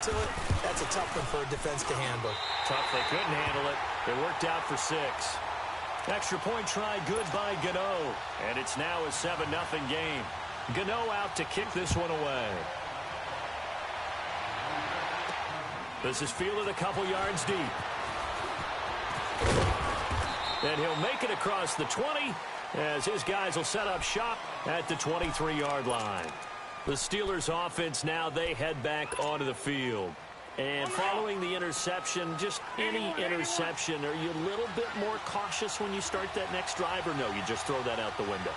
to it, that's a tough one for a defense to handle. Tough, they couldn't handle it. It worked out for 6. Extra point try good by Gano. And it's now a 7-0 game. Gano out to kick this one away. This is fielded a couple yards deep. And he'll make it across the 20 as his guys will set up shop at the 23-yard line. The Steelers offense now, they head back onto the field. And following the interception, just any interception, are you a little bit more cautious when you start that next drive, or no, you just throw that out the window?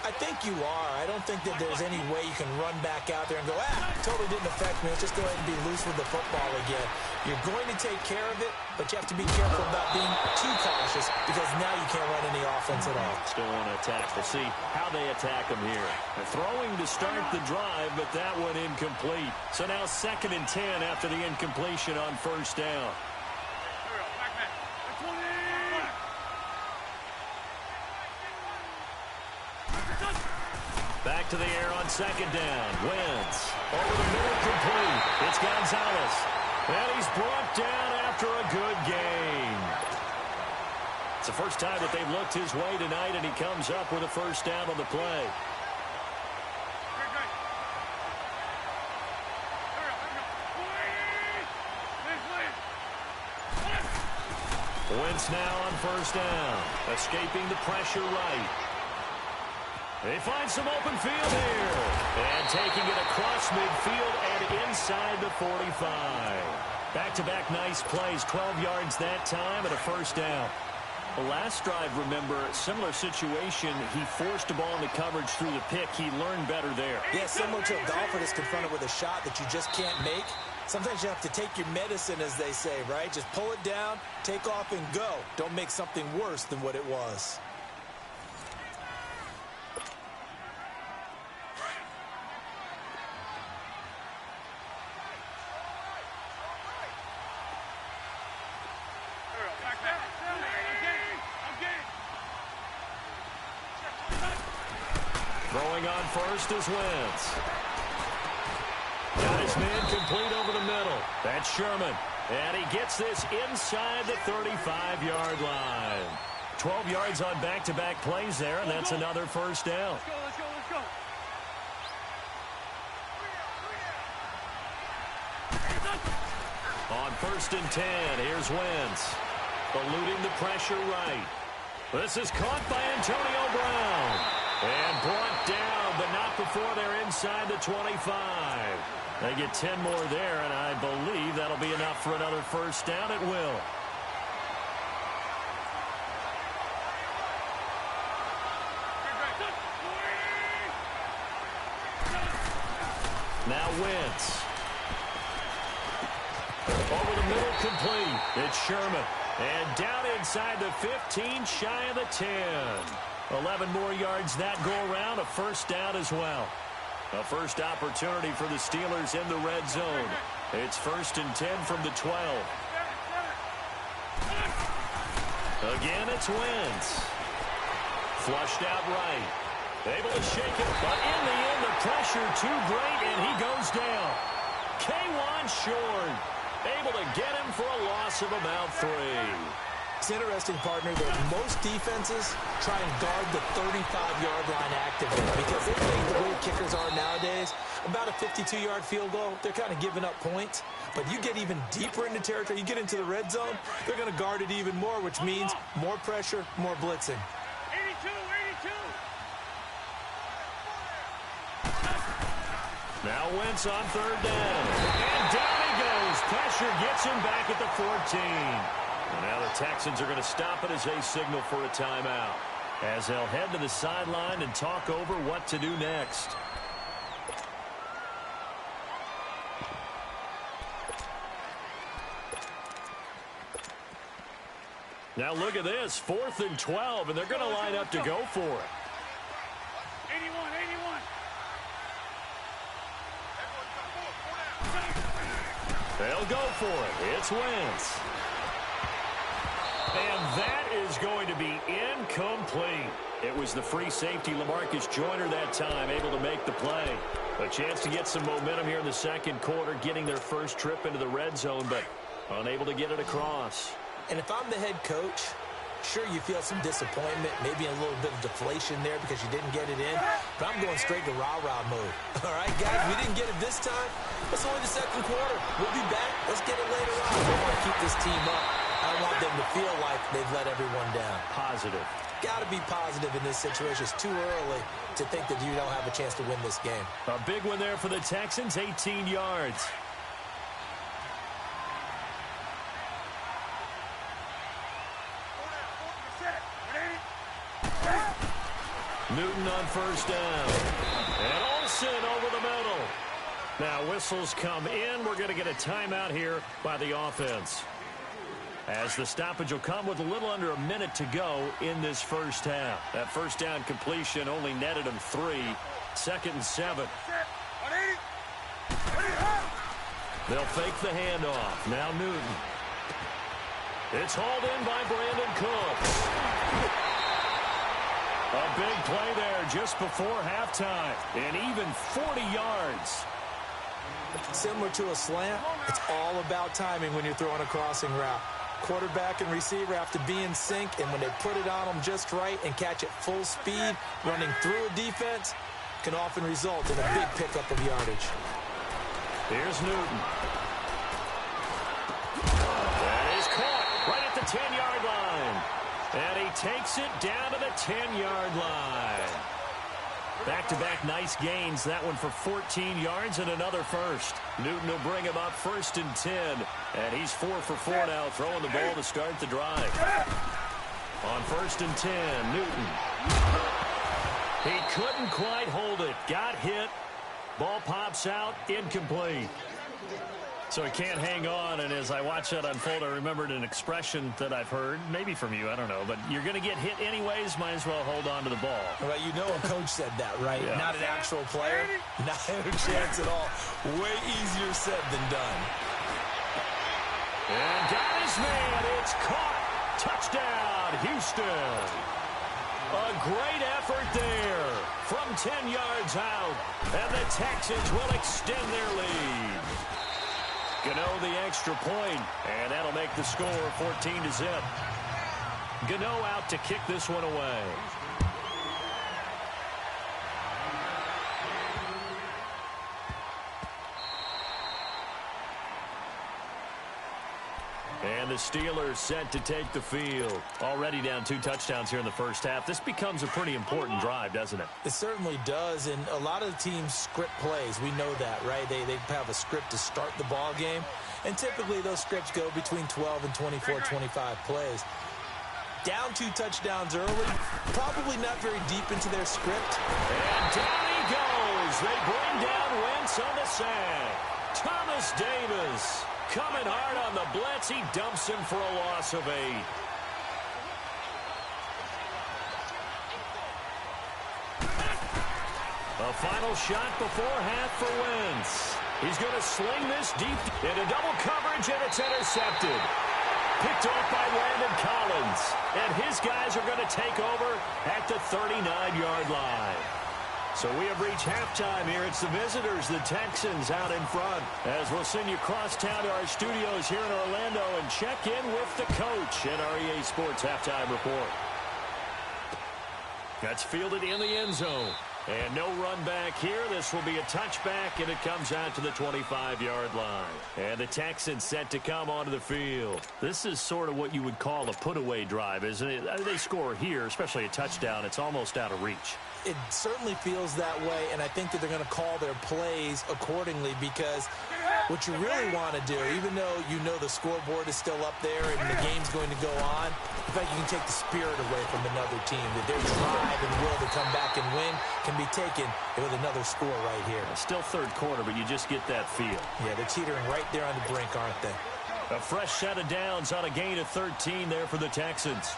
I think you are. I don't think that there's any way you can run back out there and go, totally didn't affect me. Let's just go ahead and be loose with the football again. You're going to take care of it, but you have to be careful about being too cautious because now you can't run any offense at all. Still want to attack. We'll see how they attack them here. They're throwing to start the drive, but that one incomplete. So now 2nd and 10 after the incompletion on 1st down. Back to the air on 2nd down. Wentz over the middle, complete. It's Gonzalez. And he's brought down after a good game. It's the first time that they've looked his way tonight, and he comes up with a 1st down on the play. Wentz now on 1st down. Escaping the pressure right. They find some open field here. And taking it across midfield and inside the 45. Back-to-back nice plays. 12 yards that time and a 1st down. The last drive, remember, similar situation. He forced the ball into coverage through the pick. He learned better there. Yeah, similar to a golfer that's confronted with a shot that you just can't make. Sometimes you have to take your medicine, as they say, right? Just pull it down, take off, and go. Don't make something worse than what it was. Throwing on 1st is Wentz. Got his man complete over the middle. That's Sherman. And he gets this inside the 35-yard line. 12 yards on back-to-back plays there, and that's another 1st down. Let's go. On 1st and 10, here's Wentz. Eluding the pressure right. This is caught by Antonio Brown. And brought down, but not before they're inside the 25. They get 10 more there, and I believe that'll be enough for another 1st down. It will. Now Wentz. Over the middle, complete. It's Sherman. And down inside the 15, shy of the 10. 11 more yards that go around, a 1st down as well. A first opportunity for the Steelers in the red zone. It's 1st and 10 from the 12. Again, it's Wentz. Flushed out right. Able to shake it, but in the end, the pressure too great, and he goes down. K1 short. Able to get him for a loss of about 3. It's interesting, partner, that most defenses try and guard the 35-yard line actively because they think the way kickers are nowadays, about a 52-yard field goal, they're kind of giving up points. But you get even deeper into territory, you get into the red zone, they're going to guard it even more, which means more pressure, more blitzing. 82. Now Wentz on 3rd down. And down he goes. Pressure gets him back at the 14. And now the Texans are going to stop it as they signal for a timeout, as they'll head to the sideline and talk over what to do next. Now look at this, 4th and 12, and they're going to line up to go for it. 81. They'll go for it. It's Wentz. And that is going to be incomplete. It was the free safety, LaMarcus Joyner, that time, able to make the play. A chance to get some momentum here in the second quarter, getting their first trip into the red zone, but unable to get it across. And if I'm the head coach, sure, you feel some disappointment, maybe a little bit of deflation there because you didn't get it in, but I'm going straight to rah-rah mode. All right, guys, we didn't get it this time. It's only the second quarter. We'll be back. Let's get it later on. We want to keep this team up. I don't want them to feel like they've let everyone down. Positive. Got to be positive in this situation. It's too early to think that you don't have a chance to win this game. A big one there for the Texans, 18 yards. Newton on first down. And Olsen over the middle. Now whistles come in. We're going to get a timeout here by the offense, as the stoppage will come with a little under a minute to go in this first half. That first down completion only netted him 3. 2nd and 7. They'll fake the handoff. Now Newton. It's hauled in by Brandon Cooks. A big play there just before halftime. And even 40 yards. Similar to a slant, it's all about timing when you're throwing a crossing route. Quarterback and receiver have to be in sync, and when they put it on them just right and catch it full speed, running through a defense, can often result in a big pickup of yardage. Here's Newton. That is caught right at the 10-yard line. And he takes it down to the 10-yard line. Back-to-back nice gains. That one for 14 yards and another first. Newton will bring him up 1st and 10. And he's 4 for 4 now, throwing the ball to start the drive. On 1st and 10, Newton. He couldn't quite hold it. Got hit. Ball pops out. Incomplete. So he can't hang on, and as I watch that unfold, I remembered an expression that I've heard, maybe from you, I don't know, but you're going to get hit anyways, might as well hold on to the ball. Well, you know a coach said that, right? Yeah. Not an actual player. Not a chance at all. Way easier said than done. And got his man. It's caught. Touchdown, Houston. A great effort there from 10 yards out, and the Texans will extend their lead. Gano the extra point, and that'll make the score 14-0. Gano out to kick this one away. And the Steelers set to take the field. Already down 2 touchdowns here in the first half. This becomes a pretty important drive, doesn't it? It certainly does, and a lot of the teams script plays. We know that, right? They have a script to start the ball game, and typically those scripts go between 12 and 24, 25 plays. Down 2 touchdowns early, probably not very deep into their script. And down he goes. They bring down Wentz on the sack. Thomas Davis coming hard on the blitz. He dumps him for a loss of 8. A final shot before half for Wentz. He's going to sling this deep into double coverage, and it's intercepted. Picked off by Landon Collins. And his guys are going to take over at the 39-yard line. So we have reached halftime here. It's the visitors, the Texans, out in front. As we'll send you across town to our studios here in Orlando and check in with the coach at our EA Sports Halftime Report. That's fielded in the end zone. And no run back here. This will be a touchback, and it comes out to the 25-yard line. And the Texans set to come onto the field. This is sort of what you would call a put-away drive, isn't it? They score here, especially a touchdown. It's almost out of reach. It certainly feels that way, and I think that they're going to call their plays accordingly, because what you really want to do, even though you know the scoreboard is still up there and the game's going to go on, in fact, you can take the spirit away from another team. That their drive and will to come back and win can be taken with another score right here. Still third quarter, but you just get that feel. Yeah, they're teetering right there on the brink, aren't they? A fresh set of downs on a gain of 13 there for the Texans.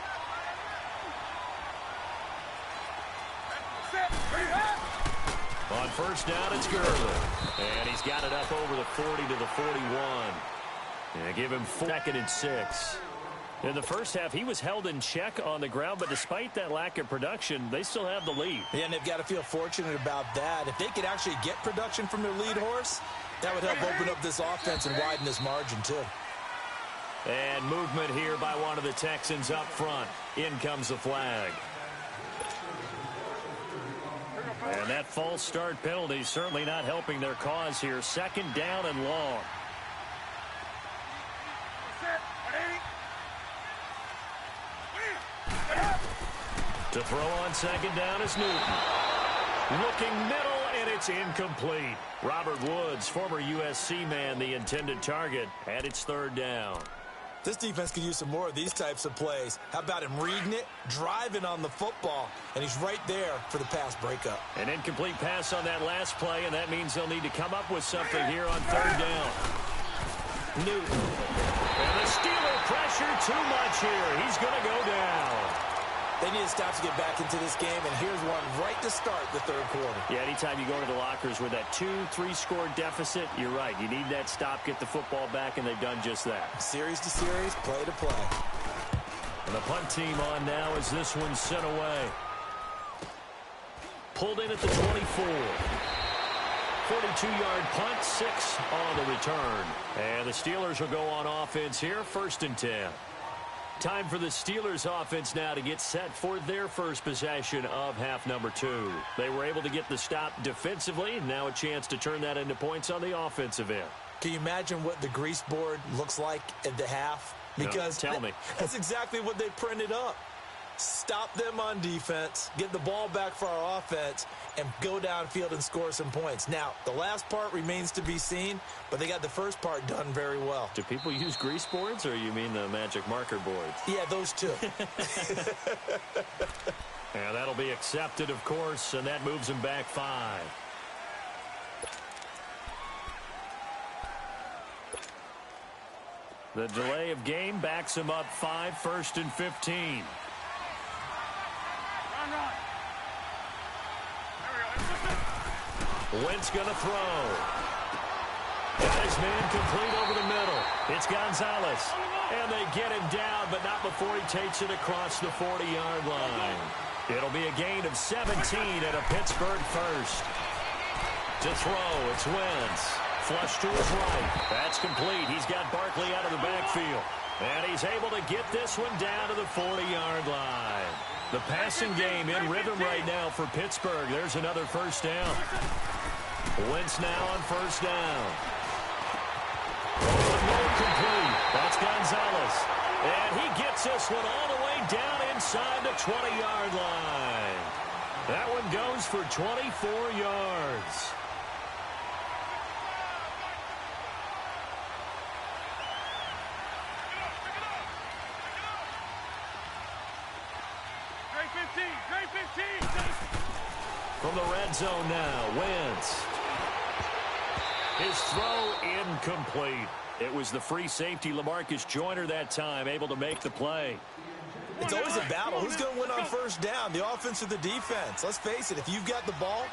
On first down, it's Gurley. And he's got it up over the 40 to the 41. And give him 2nd and 6. In the first half, he was held in check on the ground, but despite that lack of production, they still have the lead. Yeah, and they've got to feel fortunate about that. If they could actually get production from their lead horse, that would help open up this offense and widen this margin, too. And movement here by one of the Texans up front. In comes the flag. And that false start penalty certainly not helping their cause here. Second down and long. To throw on second down is Newton. Looking middle, and it's incomplete. Robert Woods, former USC man, the intended target, and it's third down. This defense could use some more of these types of plays. How about him reading it, driving on the football, and he's right there for the pass breakup. An incomplete pass on that last play, and that means they'll need to come up with something here on third down. Newton. And the Steeler pressure too much here. He's going to go down. They need to stop to get back into this game, and here's one right to start the third quarter. Yeah, anytime you go to the lockers with that 2-3 score deficit, you're right. You need that stop, get the football back, and they've done just that. Series to series, play to play. And the punt team on now as this one's sent away. Pulled in at the 24. 42-yard punt, 6 on the return. And the Steelers will go on offense here, 1st and 10. Time for the Steelers offense now to get set for their first possession of half number 2. They were able to get the stop defensively. Now a chance to turn that into points on the offensive end. Can you imagine what the grease board looks like at the half? Because no, tell me. That's exactly what they printed up. Stop them on defense, get the ball back for our offense, and go downfield and score some points. Now, the last part remains to be seen, but they got the first part done very well. Do people use grease boards, or you mean the magic marker boards? Yeah, those two. And that'll be accepted, of course, and that moves them back 5. The delay of game backs them up 5, 1st and 15. Wentz going to throw. Got his man complete over the middle. It's Gonzalez. And they get him down, but not before he takes it across the 40-yard line. It'll be a gain of 17 and a Pittsburgh first. To throw, it's Wentz. Flush to his right. That's complete. He's got Barkley out of the backfield. And he's able to get this one down to the 40-yard line. The passing game in rhythm right now for Pittsburgh. There's another first down. Wentz now on first down. No complete. That's Gonzalez. And he gets this one all the way down inside the 20-yard line. That one goes for 24 yards. From the red zone now, Wentz. His throw incomplete. It was the free safety, LaMarcus Joyner, that time, able to make the play. It's always a battle. Who's going to win on first down, the offense or the defense? Let's face it, if you've got the ball,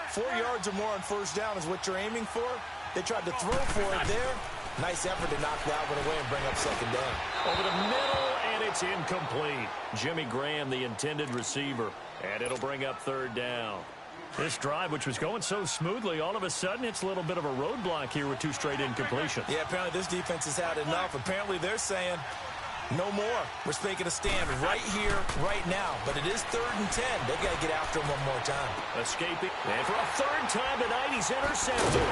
4 yards or more on first down is what you're aiming for. They tried to throw for it there. Nice effort to knock that one away and bring up second down. Over the middle, and it's incomplete. Jimmy Graham, the intended receiver. And it'll bring up third down. This drive, which was going so smoothly, all of a sudden it's a little bit of a roadblock here with 2 straight incompletions. Yeah, apparently this defense has had enough. Apparently they're saying, no more. We're making a stand right here, right now. But it is 3rd and 10. They've got to get after him one more time. Escaping. And for a 3rd time tonight, he's intercepted.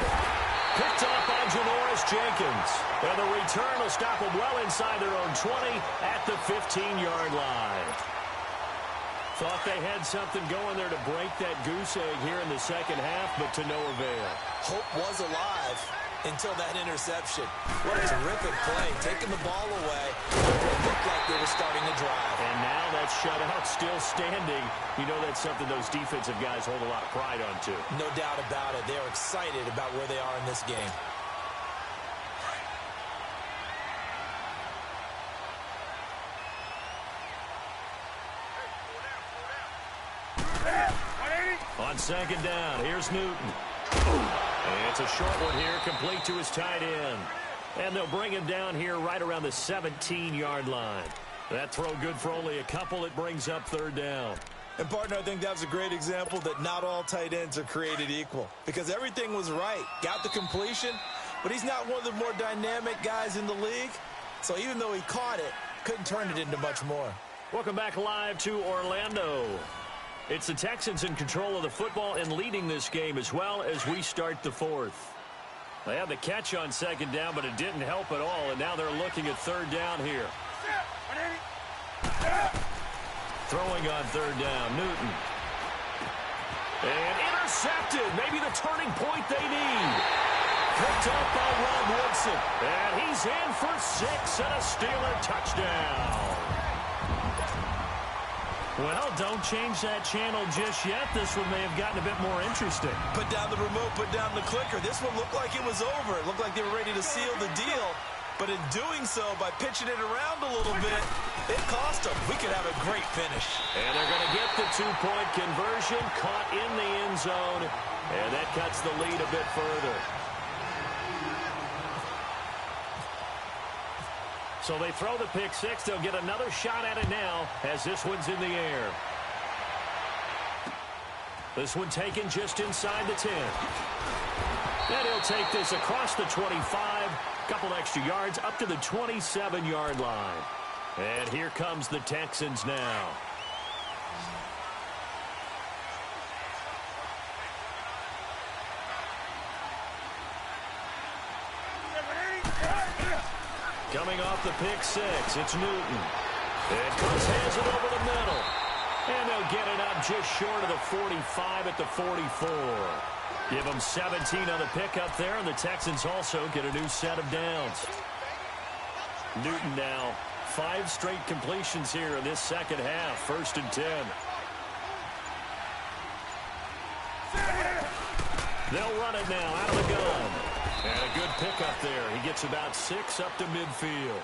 Picked off by Janoris Jenkins. And the return will stop them well inside their own 20 at the 15-yard line. Thought they had something going there to break that goose egg here in the second half, but to no avail. Hope was alive until that interception. What a terrific play. Taking the ball away. It looked like they were starting to drive. And now that shutout still standing. You know that's something those defensive guys hold a lot of pride on, too. No doubt about it. They're excited about where they are in this game. On second down, here's Newton. And it's a short one here, complete to his tight end. And they'll bring him down here right around the 17-yard line. That throw good for only a couple. It brings up third down. And, partner, I think that was a great example that not all tight ends are created equal because everything was right. Got the completion, but he's not one of the more dynamic guys in the league. So even though he caught it, couldn't turn it into much more. Welcome back live to Orlando. It's the Texans in control of the football and leading this game as well as we start the fourth. They had the catch on second down, but it didn't help at all, and now they're looking at third down here. Throwing on third down, Newton. And intercepted. Maybe the turning point they need. Picked up by Rob Woodson. And he's in for 6 and a Steeler touchdown. Well, don't change that channel just yet. This one may have gotten a bit more interesting. Put down the remote, put down the clicker. This one looked like it was over. It looked like they were ready to seal the deal. But in doing so, by pitching it around a little bit, it cost them. We could have a great finish. And they're going to get the two-point conversion, caught in the end zone, and that cuts the lead a bit further. So they throw the pick six. They'll get another shot at it now as this one's in the air. This one taken just inside the 10. And he'll take this across the 25. Couple extra yards up to the 27-yard line. And here comes the Texans now. Coming off the pick six, it's Newton. And Chris has it over the middle. And they'll get it up just short of the 45 at the 44. Give them 17 on the pickup there, and the Texans also get a new set of downs. Newton now, 5 straight completions here in this second half, 1st and 10. They'll run it now out of the gun. And a good pickup there. He gets about 6 up to midfield.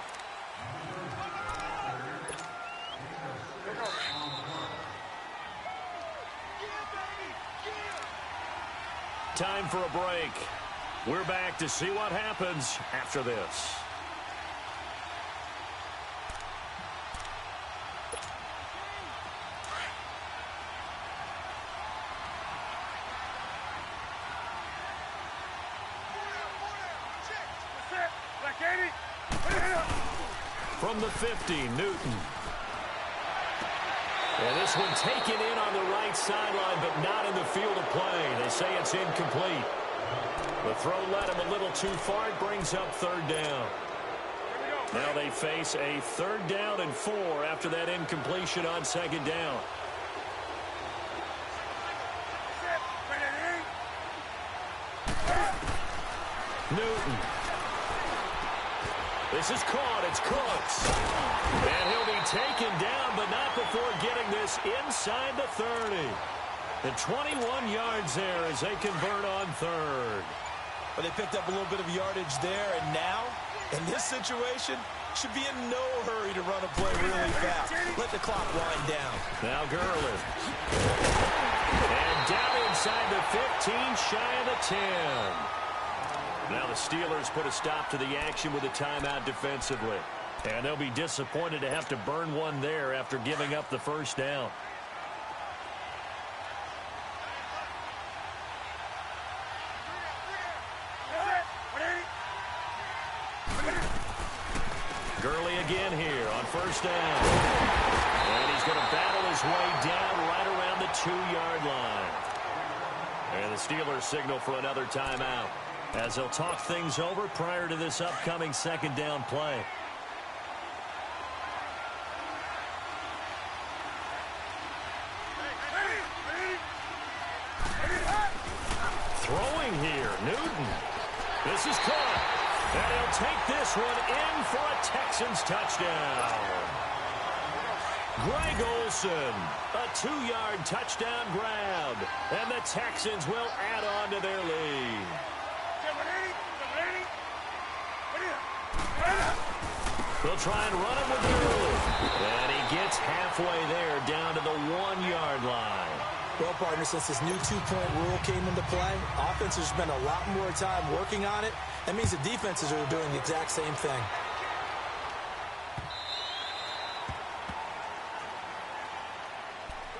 Time for a break. We're back to see what happens after this. From the 50, Newton. And this one taken in on the right sideline, but not in the field of play. They say it's incomplete. The throw led him a little too far. It brings up third down. Now they face a 3rd down and 4 after that incompletion on second down. Newton. This is caught. It's Cooks. And he'll be taken down, but not before getting this inside the 30. The 21 yards there as they convert on 3rd. But they picked up a little bit of yardage there, and now, in this situation, should be in no hurry to run a play really fast. Let the clock wind down. Now Gurley. And down inside the 15, shy of the 10. Now the Steelers put a stop to the action with a timeout defensively. And they'll be disappointed to have to burn one there after giving up the 1st down. Gurley again here on 1st down. And he's going to battle his way down right around the 2-yard line. And the Steelers signal for another timeout as they'll talk things over prior to this upcoming 2nd down play. Throwing here, Newton. This is caught. And he'll take this one in for a Texans touchdown. Greg Olsen, a 2-yard touchdown grab. And the Texans will add on to their lead. They'll try and run him with Gurley. And he gets halfway there down to the 1-yard line. Well, partner, since this new 2-point rule came into play, offenses spend a lot more time working on it. That means the defenses are doing the exact same thing.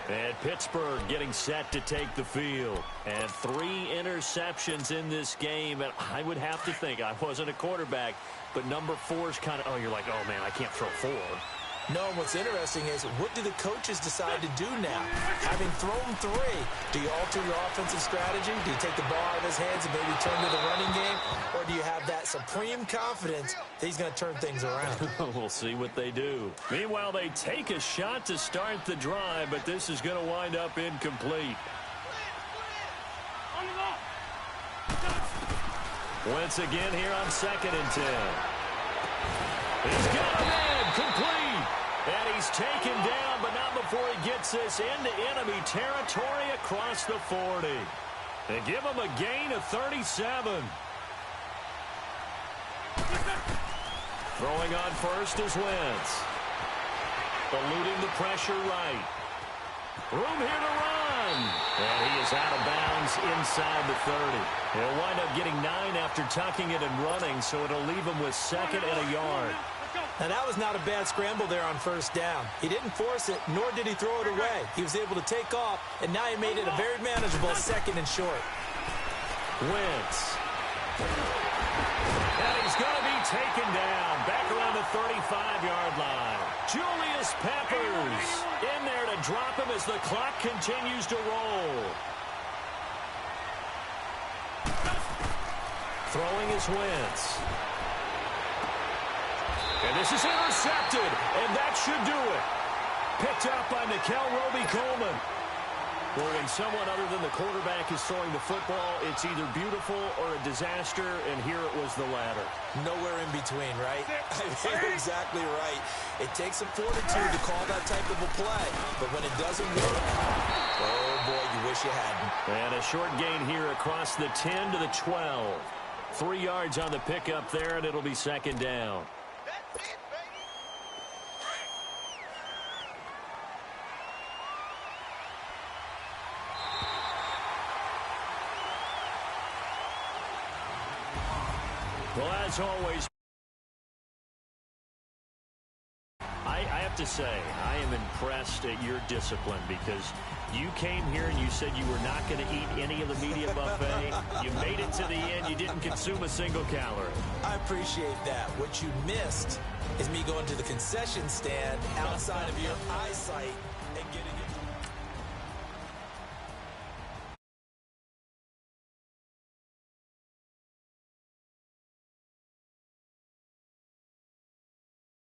And Pittsburgh getting set to take the field. And 3 interceptions in this game. And I would have to think, I wasn't a quarterback, but number 4 is kind of, oh, you're like, oh, man, I can't throw 4. No, what's interesting is, what do the coaches decide to do now? Having thrown 3, do you alter your offensive strategy? Do you take the ball out of his hands and maybe turn to the running game? Or do you have that supreme confidence that he's going to turn things around? We'll see what they do. Meanwhile, they take a shot to start the drive, but this is going to wind up incomplete. On the ball. Once again here on 2nd and 10. He's got a man complete. And he's taken down, but not before he gets this into enemy territory across the 40. They give him a gain of 37. Throwing on first is Wentz. Eluding the pressure right. Room here to run. And he is out of bounds inside the 30. He'll wind up getting 9 after tucking it and running, so it'll leave him with 2nd and a yard. Now, that was not a bad scramble there on 1st down. He didn't force it, nor did he throw it away. He was able to take off, and now he made it a very manageable 2nd and short. Wentz. And he's going to be taken down back around the 35-yard line. Julius Peppers in there to drop him as the clock continues to roll. Throwing is Wentz. And this is intercepted, and that should do it. Picked up by Nikel Roby-Coleman. Well, when someone other than the quarterback is throwing the football, it's either beautiful or a disaster, and here it was the latter. Nowhere in between, right? You're exactly right. It takes some fortitude to call that type of a play, but when it doesn't work, oh, boy, you wish you hadn't. And a short gain here across the 10 to the 12. 3 yards on the pickup there, and it'll be 2nd down. Well, as always, I have to say, I am impressed at your discipline because you came here and you said you were not going to eat any of the media buffet. You made it to the end. You didn't consume a single calorie. I appreciate that. What you missed is me going to the concession stand outside of your eyesight